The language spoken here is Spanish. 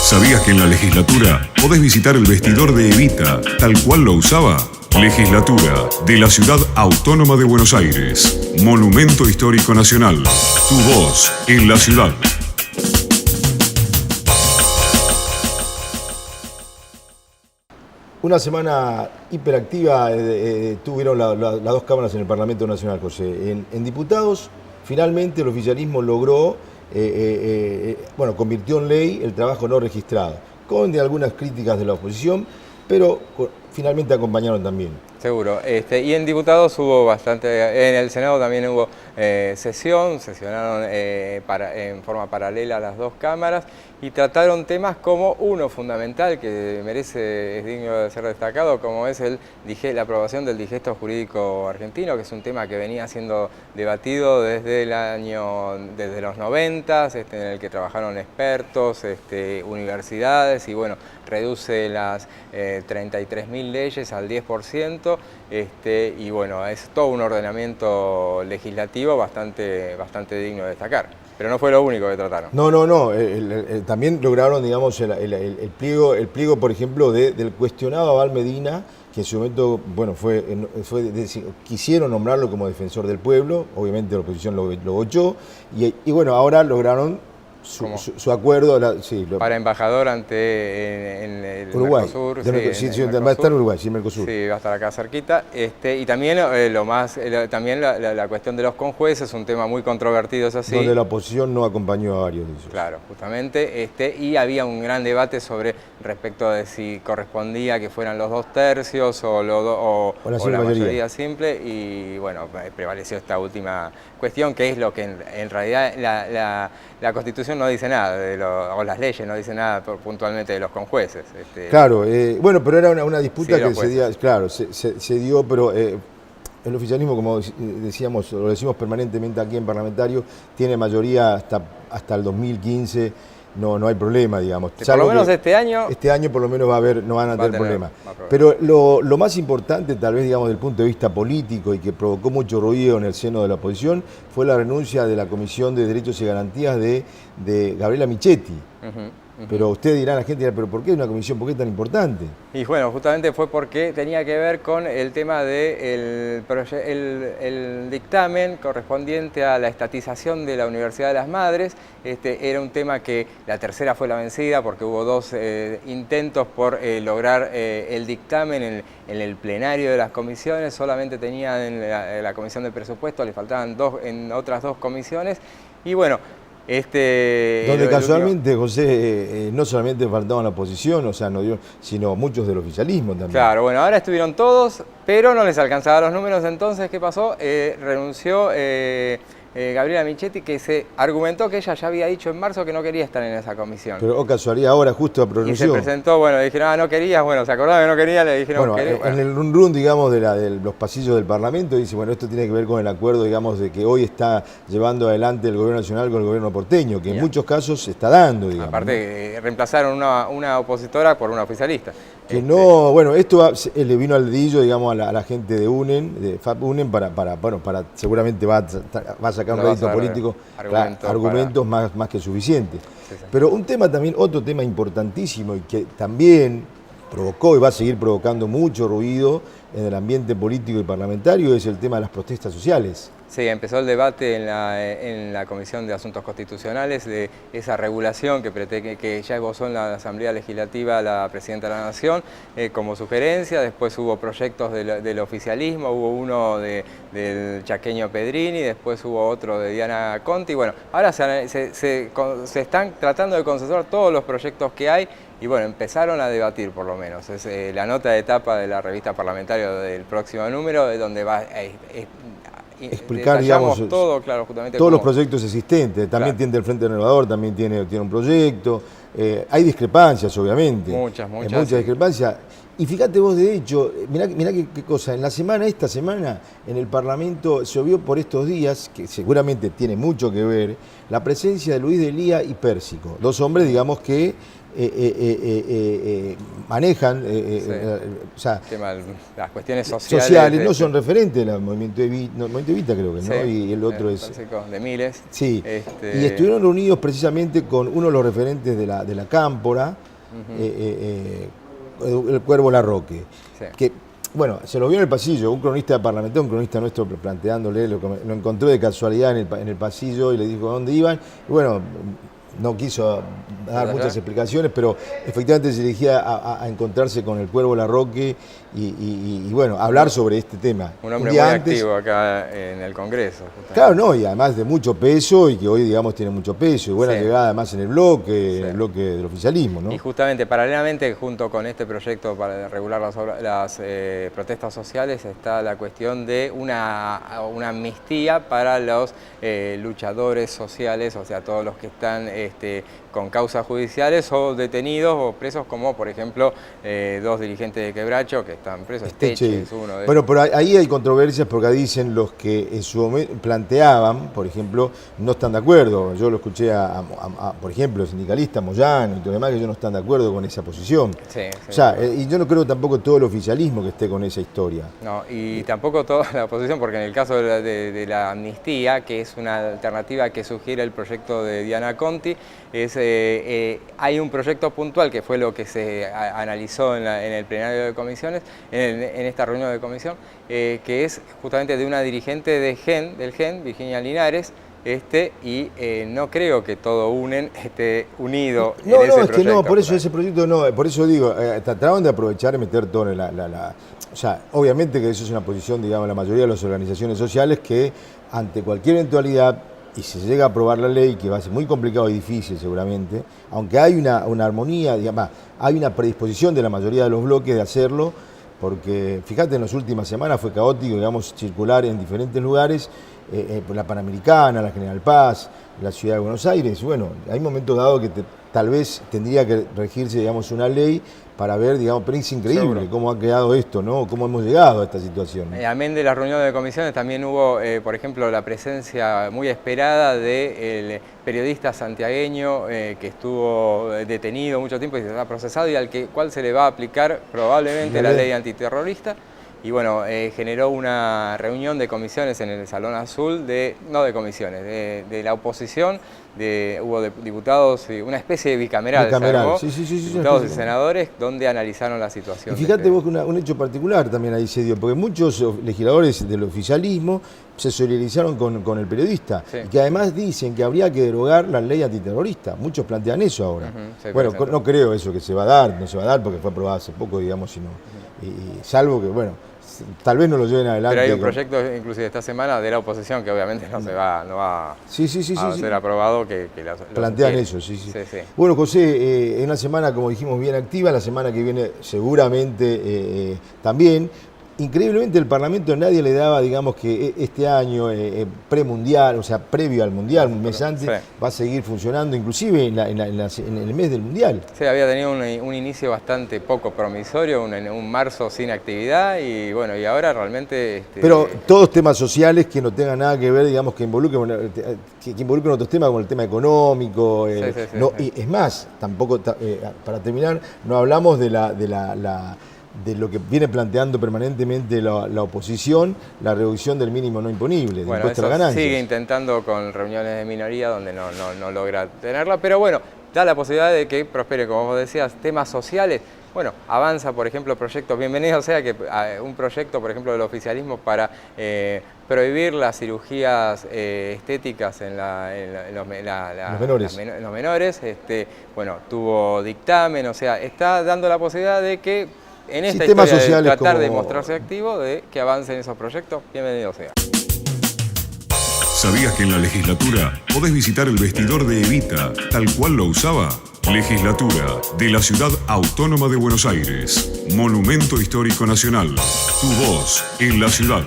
¿Sabías que en la legislatura podés visitar el vestidor de Evita, tal cual lo usaba? Legislatura de la Ciudad Autónoma de Buenos Aires. Monumento Histórico Nacional. Tu voz en la ciudad. Una semana hiperactiva tuvieron las dos cámaras en el Parlamento Nacional, José. En diputados, finalmente el oficialismo logró, convirtió en ley el trabajo no registrado, con algunas críticas de la oposición, pero finalmente acompañaron también. Seguro. Y en diputados hubo bastante, en el Senado también hubo sesionaron en forma paralela a las dos cámaras y trataron temas como uno fundamental que es digno de ser destacado, como es la aprobación del digesto jurídico argentino, que es un tema que venía siendo debatido desde los 90, en el que trabajaron expertos, universidades y bueno, reduce las 33.000 leyes al 10%, y bueno, es todo un ordenamiento legislativo bastante digno de destacar. Pero no fue lo único que trataron. No. También lograron, digamos, el pliego, por ejemplo, del cuestionado Abal Medina, que en su momento, bueno, quisieron nombrarlo como defensor del pueblo, obviamente la oposición lo bochó, y bueno, ahora lograron su acuerdo. Para embajador en el Uruguay. Mercosur. Va a estar en Uruguay, sí, Mercosur. Sí, va a estar acá cerquita. Y también también la cuestión de los conjueces, un tema muy controvertido, es así. Donde la oposición no acompañó a varios de ellos. Claro, justamente. Y había un gran debate respecto de si correspondía que fueran los 2/3 o la mayoría simple. Y bueno, prevaleció esta última cuestión, que es lo que en realidad la Constitución no dice nada, o las leyes no dicen nada puntualmente de los conjueces. Claro, pero era una disputa que se dio, pero el oficialismo, como decíamos, lo decimos permanentemente aquí en Parlamentario, tiene mayoría hasta el 2015, no hay problema, digamos. Por lo menos este año. Este año por lo menos no van a tener problema. Pero lo más importante, tal vez, digamos, desde el punto de vista político y que provocó mucho ruido en el seno de la oposición, fue la renuncia de la Comisión de Derechos y Garantías de Gabriela Michetti. Pero usted dirá, la gente dirá, ¿pero por qué una comisión? ¿Por qué es tan importante? Y bueno, justamente fue porque tenía que ver con el tema del dictamen correspondiente a la estatización de la Universidad de las Madres. Era un tema que la tercera fue la vencida porque hubo dos intentos por lograr el dictamen en el plenario de las comisiones. Solamente tenían en la comisión de presupuesto, le faltaban en otras dos comisiones. Y bueno, donde casualmente, José, no solamente faltaban la oposición, sino muchos del oficialismo también. Claro, bueno, ahora estuvieron todos, pero no les alcanzaban los números, entonces, ¿qué pasó? Renunció Gabriela Michetti, que se argumentó que ella ya había dicho en marzo que no quería estar en esa comisión. Pero casualidad, ahora justo renunció. Y se presentó, bueno, le dijeron, no querías, bueno, se acordaba que no quería, le dijeron que... En el run, digamos, de los pasillos del Parlamento, dice, bueno, esto tiene que ver con el acuerdo, digamos, de que hoy está llevando adelante el gobierno nacional con el gobierno porteño, que en muchos casos se está dando, digamos. Aparte, reemplazaron una opositora por una oficialista. Esto le vino al dedillo, digamos, a la gente de UNEN, de FAP UNEN, para seguramente va a sacar un rédito político, argumentos más que suficientes. Sí. Pero otro tema importantísimo y que también provocó y va a seguir provocando mucho ruido en el ambiente político y parlamentario es el tema de las protestas sociales. Sí, empezó el debate en la Comisión de Asuntos Constitucionales de esa regulación que ya esbozó en la Asamblea Legislativa la Presidenta de la Nación como sugerencia. Después hubo proyectos del oficialismo, hubo uno del chaqueño Pedrini, después hubo otro de Diana Conti. Bueno, ahora se están tratando de consensuar todos los proyectos que hay y bueno, empezaron a debatir por lo menos. Es la nota de tapa de la revista parlamentaria del próximo número, de donde va explicar, digamos, justamente todos los proyectos existentes. También tiene el Frente Renovador, también tiene un proyecto. Hay discrepancias, obviamente. Muchas discrepancias. Y fíjate vos, de hecho, mirá qué cosa, esta semana, en el Parlamento se vio por estos días, que seguramente tiene mucho que ver, la presencia de Luis Delía y Pérsico, dos hombres, digamos, que manejan, o sea, las cuestiones sociales no son referentes del movimiento Evita, creo que, ¿no? Sí, y el otro es de Miles. Sí, y estuvieron reunidos precisamente con uno de los referentes de la Cámpora, el Cuervo Larroque, que, bueno, se lo vio en el pasillo, un cronista parlamentario, un cronista nuestro planteándole, lo encontró de casualidad en el pasillo y le dijo a dónde iban, y bueno, no quiso dar muchas explicaciones, pero efectivamente se dirigía a encontrarse con el Cuervo Larroque y bueno, hablar sobre este tema. Un hombre muy activo acá en el Congreso. Justamente. Claro, no, y además de mucho peso y que hoy, digamos, tiene mucho peso y buena llegada además en el bloque del oficialismo, ¿no? Y justamente, paralelamente, junto con este proyecto para regular las protestas sociales, está la cuestión de una amnistía para los luchadores sociales, o sea, todos los que están con causas judiciales o detenidos o presos, como por ejemplo 2 dirigentes de Quebracho que están presos. Esteche es uno de ellos. Bueno, pero ahí hay controversias porque dicen los que en su momento planteaban, por ejemplo, no están de acuerdo. Yo lo escuché por ejemplo, el sindicalista Moyano y todo lo demás, que ellos no están de acuerdo con esa posición. O sea, y yo no creo tampoco todo el oficialismo que esté con esa historia. No, y tampoco toda la oposición, porque en el caso de la amnistía, que es una alternativa que sugiere el proyecto de Diana Conti, hay un proyecto puntual que fue lo que se analizó en el plenario de comisiones, en esta reunión de comisión, que es justamente de una dirigente del GEN, Virginia Linares, y no creo que todo UNEN esté unido en ese proyecto. Que no, por eso ese proyecto no, por eso digo, trataron de aprovechar y meter todo en o sea, obviamente que eso es una posición, digamos, la mayoría de las organizaciones sociales que ante cualquier eventualidad, y si se llega a aprobar la ley, que va a ser muy complicado y difícil seguramente, aunque hay una armonía, digamos, hay una predisposición de la mayoría de los bloques de hacerlo, porque fíjate, en las últimas semanas fue caótico, digamos, circular en diferentes lugares, la Panamericana, la General Paz, la Ciudad de Buenos Aires. Bueno, hay momentos dados que tal vez tendría que regirse, digamos, una ley para ver, digamos, pero es increíble cómo ha quedado esto, ¿no? Cómo hemos llegado a esta situación. Amén de la reunión de comisiones, también hubo, por ejemplo, la presencia muy esperada del periodista santiagueño que estuvo detenido mucho tiempo y se está procesado y al cual se le va a aplicar probablemente la ley antiterrorista. Y bueno, generó una reunión de comisiones en el Salón Azul, no de comisiones, de la oposición, hubo diputados, una especie de bicameral, diputados y senadores, donde analizaron la situación. Y fíjate vos que un hecho particular también ahí se dio, porque muchos legisladores del oficialismo se solidarizaron con el periodista, y que además dicen que habría que derogar la ley antiterrorista. Muchos plantean eso ahora. Bueno, no creo eso que se va a dar, no se va a dar porque fue aprobado hace poco, digamos, sino, y salvo que, bueno, tal vez no lo lleven adelante. Pero hay un proyecto, inclusive esta semana, de la oposición que obviamente no va a ser aprobado. Que plantean eso, sí. Bueno, José, en una semana, como dijimos, bien activa, la semana que viene seguramente también. Increíblemente el Parlamento nadie le daba, digamos, que este año premundial, o sea, previo al Mundial, un mes antes, va a seguir funcionando, inclusive en el mes del Mundial. Sí, había tenido un inicio bastante poco promisorio, un marzo sin actividad y bueno, y ahora realmente... Pero todos temas sociales que no tengan nada que ver, digamos, que involucren otros temas como el tema económico. Y es más, tampoco, para terminar, no hablamos de lo que viene planteando permanentemente la oposición, la reducción del mínimo no imponible, del impuesto a la ganancia. Sigue intentando con reuniones de minoría donde no logra tenerla, pero bueno, da la posibilidad de que prospere, como vos decías, temas sociales. Bueno, avanza, por ejemplo, proyectos, bienvenido sea que un proyecto, por ejemplo, del oficialismo para prohibir las cirugías estéticas en los menores. Bueno, tuvo dictamen, o sea, está dando la posibilidad de que en esta historia de tratar de mostrarse activo, de que avancen esos proyectos, bienvenido sea. ¿Sabías que en la legislatura podés visitar el vestidor de Evita, tal cual lo usaba? Legislatura de la Ciudad Autónoma de Buenos Aires. Monumento Histórico Nacional. Tu voz en la ciudad.